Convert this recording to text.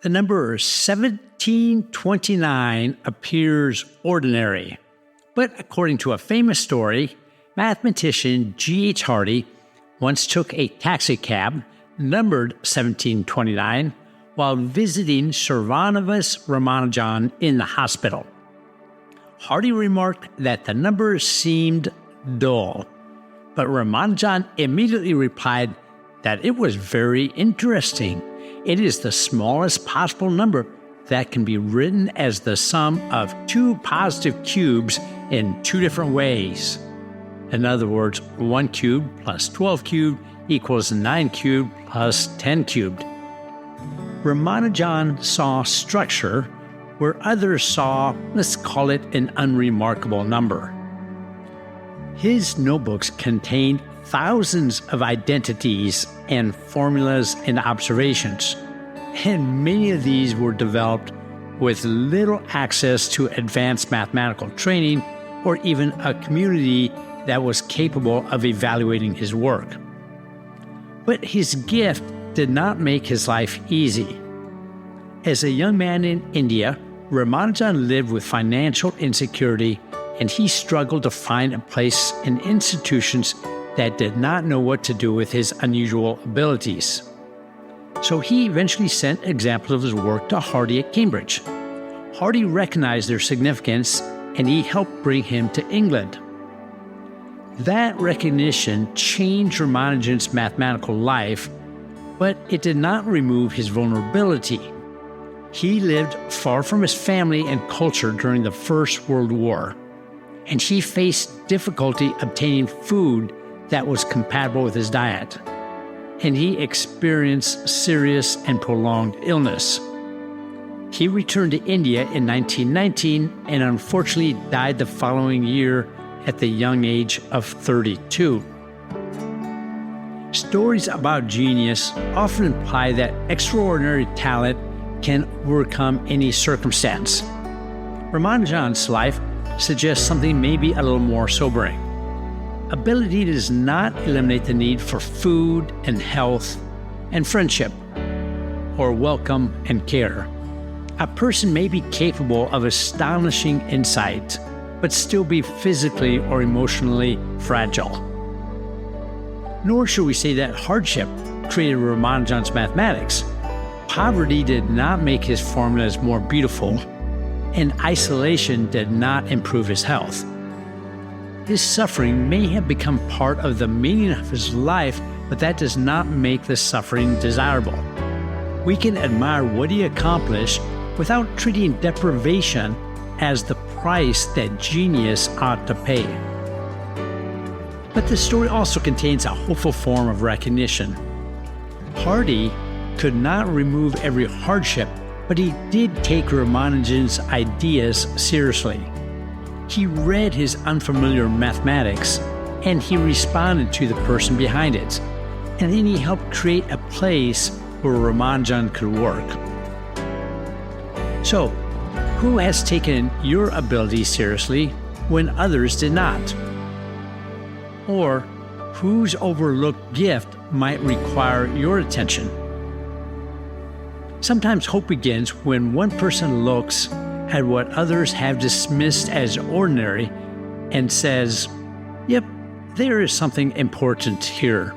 The number 1729 appears ordinary, but according to a famous story, mathematician G.H. Hardy once took a taxicab numbered 1729 while visiting Srinivasa Ramanujan in the hospital. Hardy remarked that the number seemed dull, but Ramanujan immediately replied that it was very interesting. It is the smallest possible number that can be written as the sum of two positive cubes in two different ways. In other words, 1 cubed plus 12 cubed equals 9 cubed plus 10 cubed. Ramanujan saw structure where others saw, let's call it, an unremarkable number. His notebooks contained thousands of identities and formulas and observations, and many of these were developed with little access to advanced mathematical training or even a community that was capable of evaluating his work. But his gift did not make his life easy. As a young man in India, Ramanujan lived with financial insecurity, and he struggled to find a place in institutions that did not know what to do with his unusual abilities. So he eventually sent examples of his work to Hardy at Cambridge. Hardy recognized their significance, and he helped bring him to England. That recognition changed Ramanujan's mathematical life, but it did not remove his vulnerability. He lived far from his family and culture during the First World War, and he faced difficulty obtaining food that was compatible with his diet, and he experienced serious and prolonged illness. He returned to India in 1919 and unfortunately died the following year at the young age of 32. Stories about genius often imply that extraordinary talent can overcome any circumstance. Ramanujan's life suggests something maybe a little more sobering. Ability does not eliminate the need for food and health and friendship, or welcome and care. A person may be capable of astonishing insight, but still be physically or emotionally fragile. Nor should we say that hardship created Ramanujan's mathematics. Poverty did not make his formulas more beautiful, and isolation did not improve his health. His suffering may have become part of the meaning of his life, but that does not make the suffering desirable. We can admire what he accomplished without treating deprivation as the price that genius ought to pay. But the story also contains a hopeful form of recognition. Hardy could not remove every hardship, but he did take Ramanujan's ideas seriously. He read his unfamiliar mathematics, and he responded to the person behind it, and then he helped create a place where Ramanujan could work. So, who has taken your ability seriously when others did not? Or whose overlooked gift might require your attention? Sometimes hope begins when one person looks at what others have dismissed as ordinary and says, "Yep, there is something important here."